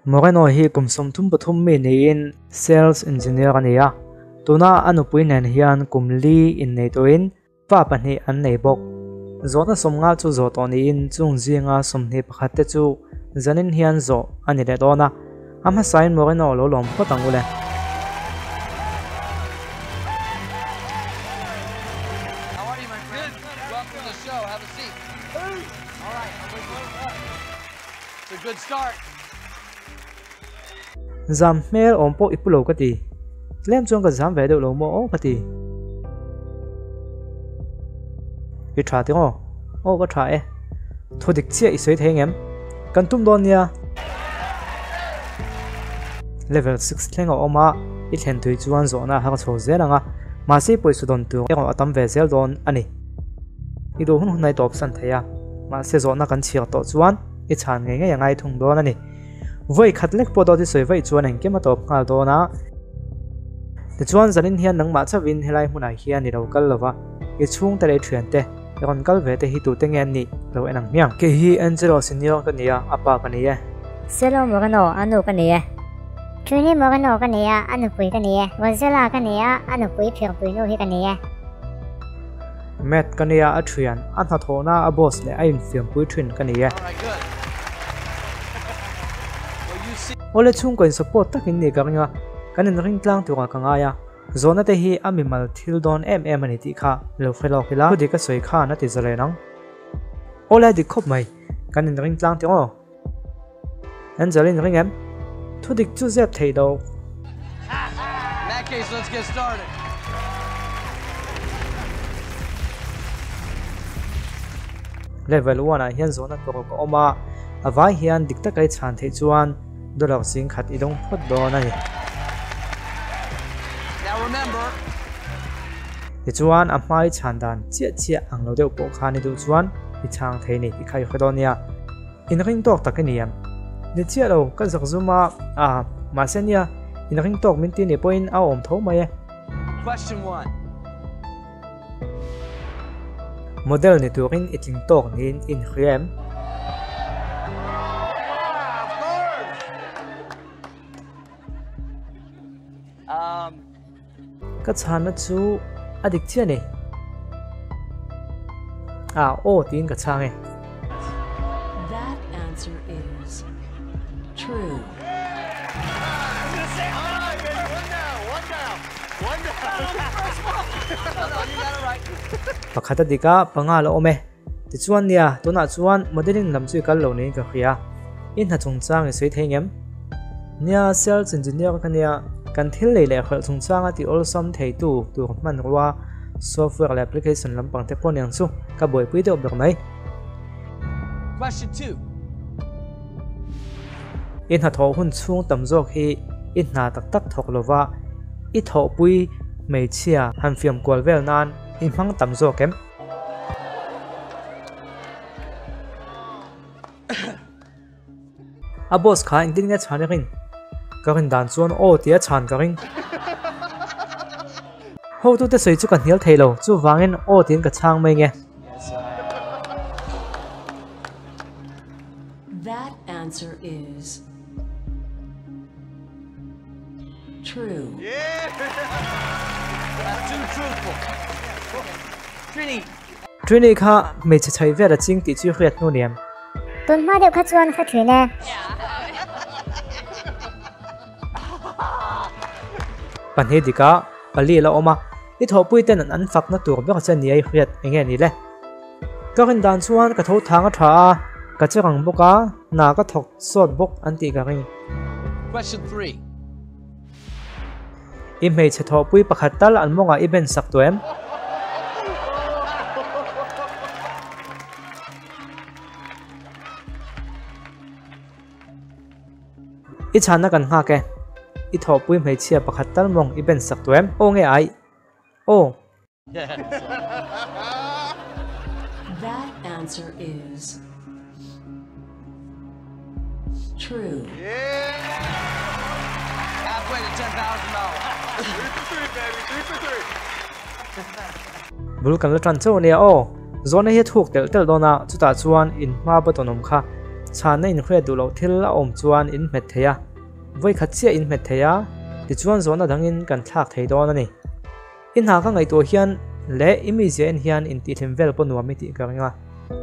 Moreno hi kumsom thum pathum mi ni in sales engineer ania tuna anupui nen hian kumli in nei toin pa pani an nei bok zona somnga chu zo toni in chung zinga somni pakhatte chu zanin hian zo ani le dona ama sign Moreno lo lom potang ule Good start. Zam mel ompo ipulo kati lem chung ka zam ve do lo mo kati i tha ti ngo o ka tha e thodik chia i soi theng em kan tum don nia level 6 thenga oma i thlen tui chuan zo na ha ka chho zelanga ma se poi su don tu e atam ve zel don ani i do hun nai top san theya ma se zo na kan chiak to chuan i chan nge nge ngai thung don ani voi khatlek podo ti soi vai chuan ang kema top ngal do na ti chuan zanin hian nang ma chawin helai hmunai hian ni ro kal lova i chung tare thian te ron kal ve te hi tu te ngen ni lo enang miang ke hi Angelo senior ka nia apa ka ni e Selo Moreno anu ka ni e Trini Moreno ka ni e anu pui ka ni e Gonzala ka ni e anu pui phiang pui no hi ka ni e Matt ka nia a thian an ha thona a boss le a in fiam pui thin ka ni e ole chung ko support takin ni ka nga kanin ring tlang tu ka nga ya zona te hi amimal thil don em ani ti kha lo phelo khila di ka soi kha na ti zale nang ole di khop mai kanin ring tlang ti o an zalin ring em thu dik chu zep thei do In that case, let's get started. level 1 a hian zona to ko oma avai hian dik ta kai chan thei chuan dollar sing khat idong phot do na ni Now remember, ti chuan a mai chan dan chia chia ang lo deuh po kha ni du chuan i chang thei ni i khai khodonia in ring tok takaniam ni chia lo ka zak zuma a ma senia in ring tok min ti ni point a om tho mai question 1. model ni turin itling tok nin in khriam ka chana chu adik chia ni a o tin ka change That answer is true. pakhata dika pangalo ome ti chuan nia tuna chuan modeling lam chu kal lo ni ka khia in ha chung chang sei thengem nia sales engineer ka nia kan thil le le khal chung changa ti olsom thei tu man wa software application lam pang te pon yang chu ka boi pui te ob mai Question 2. in ha tho hun chung tam jok hi in na tak tak thok lova i tho pui mei chia han fiam kwal vel nan in mang tam jok kem a boss kha inding na chhane ring karin dan chuan o tia chan ka ring ho tu te sei chu kan hial theilo chu wangin o tin ka chang mai nge That answer is true. That's too truthful. Trini, Trini kha mei che chai ve la ching ti chu khriat nu niam Tun ma deu kha chuan kha thine pan he dika pali la oma I tho pui ten an fak na tur be cha ni ai khriat enge ni le karin dan chuan ka tho thanga tha ka chang boka na ka thok sot bok anti ka ring question 3. I mei che tho pui pakhat tal an monga I ben sak to em I chana kan nga ke I tho pui mei chia pakhat tal mong I ben sak to em o nge ai o That answer is true. Halfway to $10,000. 3 for 3, baby. 3 for 3. bul kan la tran chu nia o zona hi thuk tel tel dona chuta chuan in ma ba tonom kha chan na in khre du lo thil a om chuan in met theya voi khat chia in met theya ti chuan zona dangin kan thak thei don ani in ha ka ngai to hian le imi je en hian in ti them vel po nuam mi ti ka nga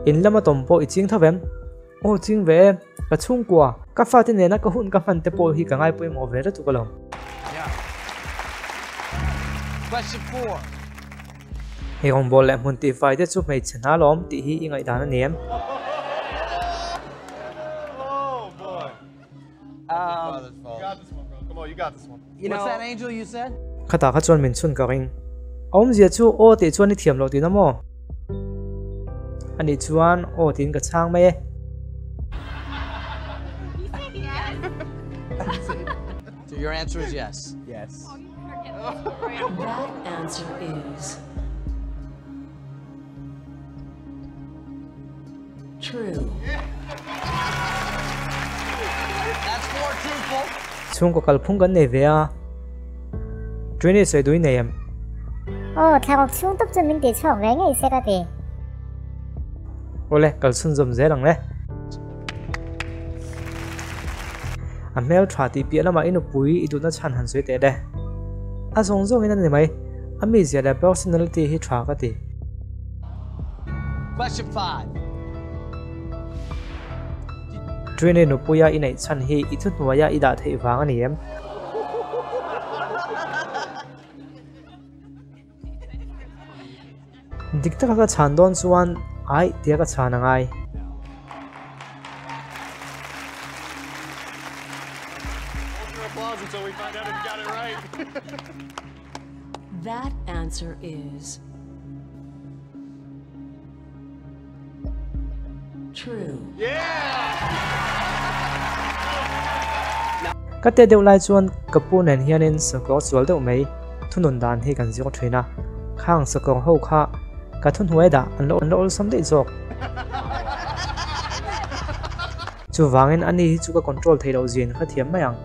in lama tompo I ching thavem o ching ve ka chung kwa ka fa ti ne na ka hun ka man te po hi ka ngai poi mo ve ra tu ka lo. Question 4. He hong bol le mun ti fai te chu mei chana lom ti hi ingai dan na niam. Oh boy. Um, You got this one, bro. Come on, you got this one. what's that, Angel, you said? Khata kha chon min chun ka ring om zia chu o ti chuan ni thiam lo ti na mo ani chuan o tin ka chang mai So your answer is yes. Yes. That answer is true. That's 4 truthful. chung ko kal phung kan nei ve a Trini sei dui nei em thằng học chung tốc cho mình để chọn cái ngày sẽ ra thì ole kal sun zom ze rang le amel thwa ti pi lama inu pui idu na chan han soi te de a zong zong ina ne mai ami zia da personality hi thwa ka ti Question 5. Trini no puya inai chan hi ithu nuaya ida thei wang ani em dikta ka chan don chuan ai tia ka chan angai Hold your applause until we find out if you got it right. That answer is true. ka te deuh lai chuan kapun en hianin sakor chual deuh mai thunun dan hi kan zio thina khang sakor ho kha ka thun huai da an lo sam dei jok chu wangin ani chu ka control thei lo zin kha thiam mayang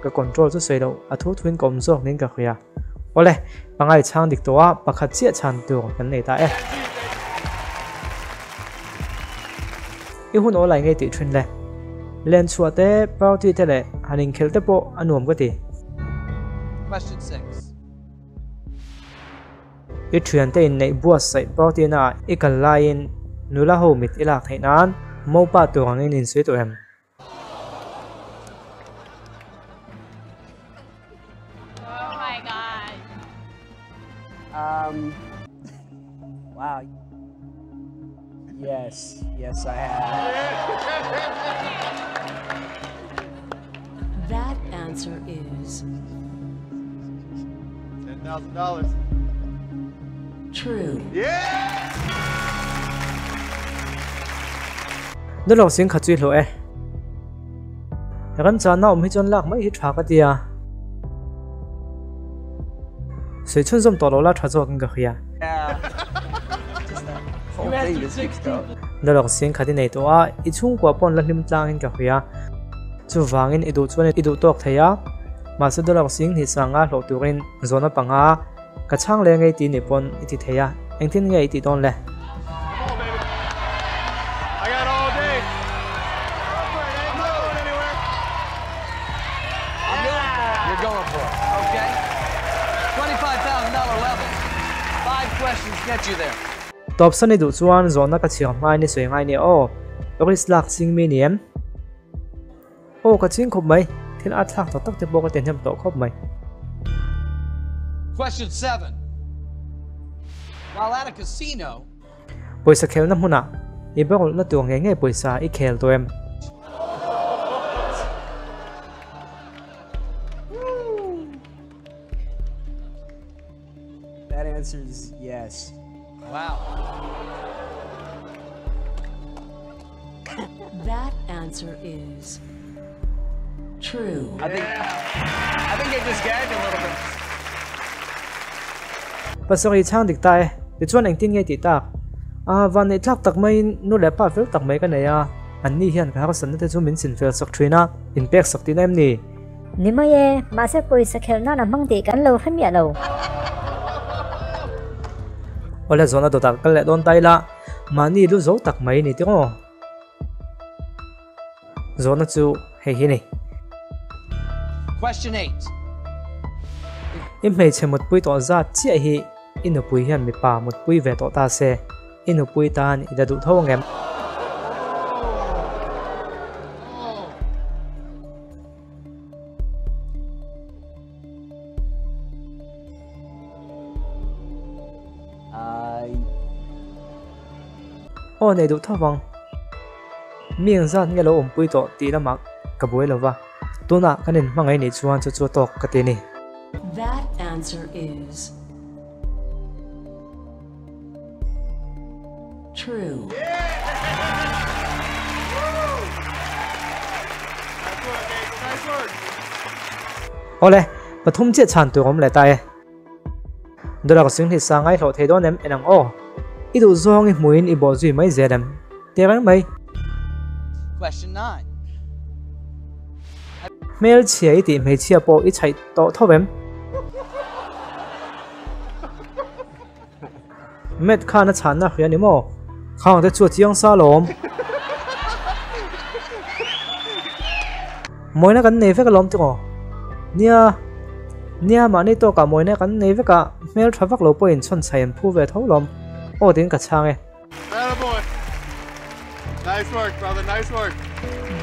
ka control chu sei lo a thu thuin kom jok ning ka khria ole pangai chang dik towa pakhat chia chan tu kan nei ta e I hun olai ngai ti thrin le len chuate party te le hanin khelte po anuam ka ti Question 6. I thian te in nei bua sai party na I kan lain nula ho mit ilak thainan mo pa tu angin in sui to em Oh my god. Wow. Yes, I have. That answer is $10,000. true. nó lọc xin khát truy lỗi gần cha nào mới chọn lạc mấy hít phá cái tia sấy chân zoom tỏ là thà cho cái kia nó lọc xin khát này to à ít chung qua pon là lim tlang cái kia chú vangin idu chuan idu tok thaya mà sẽ nó lọc xin thì sang á lọc turin zona panga cái chang le ngay ti nipon iti thaya anh tin ngay ti don le I got all day. I'm not going anywhere. You're going for it, okay? $25,000 level. 5 questions get you there. top san idu chuan zona ka chiang mai ni soi ngai ni o oris lak sing mi niam o ka ching khop mai thil at thak to tak te bo ka ten hem to khop mai Question 7. While at a casino, poisa khel na huna I bol na tu nge nge poisa I khel to em That answer is yes. wow. That answer is true. I think they just gagged a little bit. pasori chang dik tai ti chuan ang tin nge ti tak a van nei tlak tak mai nu le pa fel tak mai ka nei a an ni hian ka san te chu min sin fel sak thina in pek sak tin em ni nếu mà ye mà sẽ poisa khel na mang ti kan lo khan ya lo ole zona do tak kal le don tai la mani lu zo tak mai ni ti ngo zona chu hei hi ni Question 8. im mei che một pui to za chi hi inu pui hian mi pa một pui ve to ta se inu pui tan ida du tho ngem ô này đủ thao vong miệng ra nghe lâu pui to tí là mặc cả buổi lâu va tôi nãy cái nên mang ấy này chuan cho to cái tên này That answer is true. Nice work. ô lẽ và thum chết chán tôi om lại tay đó là cái sinh thì sang ai thọ thấy đó em ăn ô ít đủ zong ấy muin ít bỏ gì mấy giờ em tiếc lắm mấy Question 9. mail chia thì mấy chia bộ ít chạy to thâu em mệt khá nó chán na khuyên mò không thể chuột chiang xa lồm mỗi nó gắn này với cái lồm chứ ngò nia mà này to cả mỗi nó gắn này với cả mail traffic lâu point xuân chạy phu về thấu lồm ô đến cả trang ấy Attaboy. Nice work, brother. Nice work.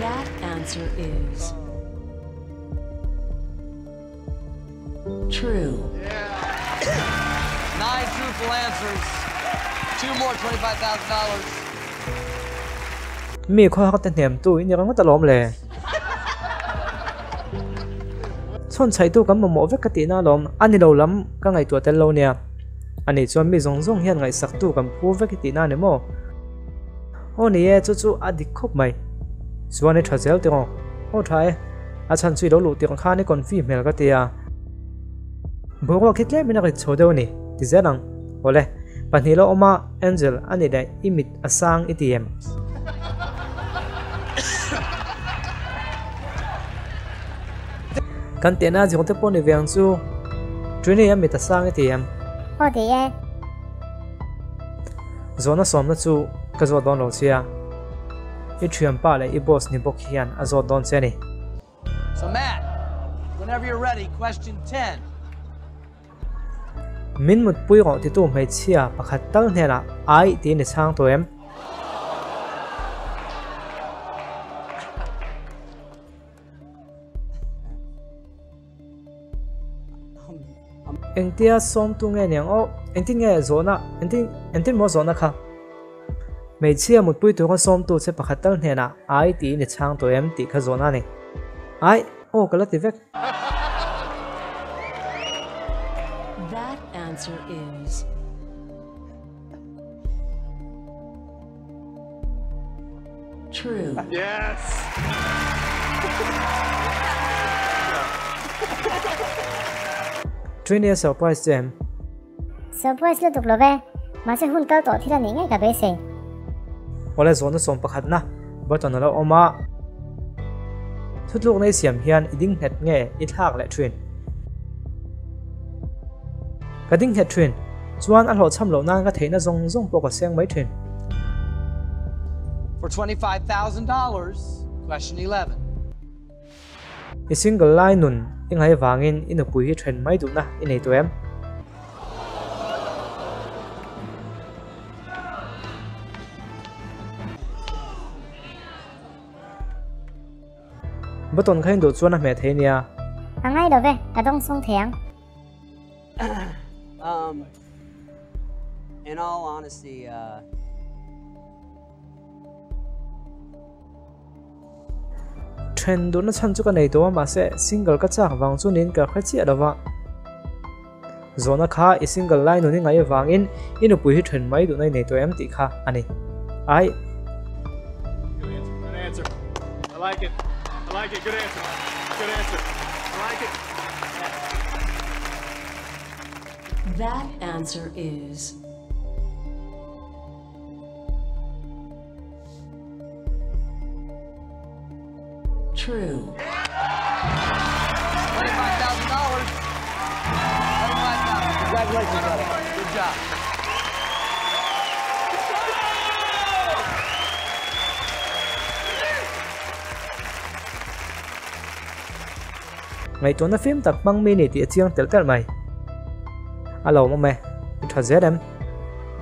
That answer is true. 9 truthful answers. 2 more, $25,000. mi khoa học tên niệm tôi nhưng mà ta lồm lề xuân chạy tôi cắm một mỏ với cái tí na lồm anh đi lâu lắm các ngày tuổi tên lâu nè anh ấy cho mi rong hiện ngày sắc tu cầm phu với cái tí na này mò ô nè chú đi khóc mày chú anh ấy trả dẻo tiếng ô trái chân suy đấu lụt tiếng khá này còn phim mẹ cái tí à bố qua khít lẽ mình đang chơi đâu nè thì dễ lắm ô lẽ bạn hiểu oma Angel anh ấy đây imit asang ATM kan tiền à chỉ có thể bỏ đi về ăn chú chuyến này em bị asang ATM ô thì e rồi nó xóm nó chú cái rồi đón lâu chia ít chuyện ba lại ít boss ni bốc hiền à rồi đón xe này So, Matt, whenever you're ready, question 10. min một bụi gạo thì tôi mới chia và khát tăng thế là ai thì để sang tôi em anh tia xóm tu nghe nhàng ô anh tin nghe rồi na anh tin mua rồi na khá mấy chia một bụi tôi có xóm tu sẽ và khát tăng thế là ai thì để sang tôi em thì khá rồi na này ai ô cái là tí vết That answer is true. Yes. Trainer surprise em surprise lo tục lo ve mà sẽ hun cao tổ thì là những ngày cả bé sẽ ô lại rồi nó xóm bạc khát na bắt đầu nó là oma thut lúc này xiêm hiền iding het nghe ít hạc lại truyền cái đinh het truyền chuan ăn họ chăm lâu nan cái thế nó rong rong bộ cái sang mấy truyền For $25,000, question 11. i single line nun in hai wangin in a pui hi thlen mai du na in ei to em baton khain do chuan a me the nia hàng ngày đó về cả đông sông thèng In all honesty, thlen do na chan chu ka nei to ma se single ka chak wang chu nin ka khachi adawa zona kha i single line nun ngai wangin in a pui hi thlen mai du nai nei to em ti kha ani ai Good answer. I like it. I like it. Good answer. Good answer. I like it. That answer is true. $25,000. Congratulations, brother. Good job. ngày tuần nó phim tập băng mini thì chiang tel tel mày alo mà mẹ thật dễ em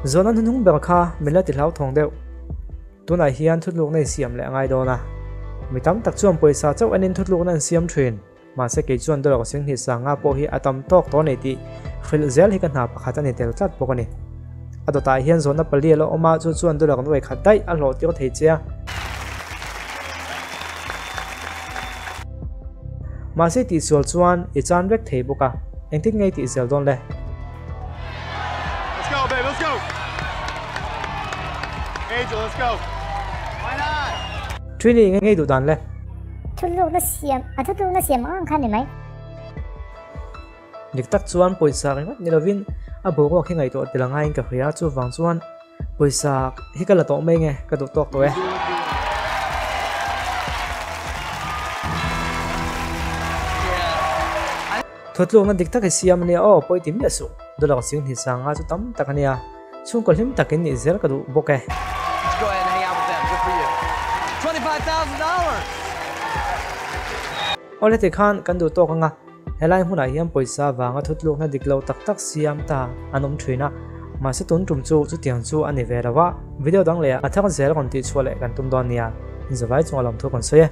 rồi nó hung bèo kha mình là tịt lão thòng đều tuần này hiền thut luộc này xiêm lại ngay đó na mình tắm tắc chuông bồi sa cháu anh em thut luộc này xiêm truyền mà sẽ kể chuyện đó là sinh hiện sang ngã po hi atam tok to này thì phil zel hi kan na pakhat ani tel tlat pok ani ado ta hian zona pali lo oma chu chuan do la kan wei khat dai a lo ti ko thei chia ma se ti sol chuan I chan vek thei boka eng tik ngei ti zel don le Let's go, baby. Let's go. Angel, let's go. Why not? Trini ngei du dan le thut lu nó xiêm thut lu nó xiêm ngang khăn này mấy nik tak chuan poisa ringat ni lovin a bo ko khi ngai to tilangai ka khria chu wang chuan poisa hi kala to me nge ka du tok to e thotlu na dik tak siam ni o poi tim yasu dolak sing hi sanga chu tam takania chung ko hlim takin ni zel ka du boke Let's go ahead and hang out with them. Good for you. $25,000. ole te khan kan du to ka nga helai huna hiam poisa wanga thotlu na diklo tak tak siam ta anom thina ma se tun tum chu tiang chu ani ve rawa video dang le athak zel kon ti chwale kan tum don nia zawai chung alam thu kon soye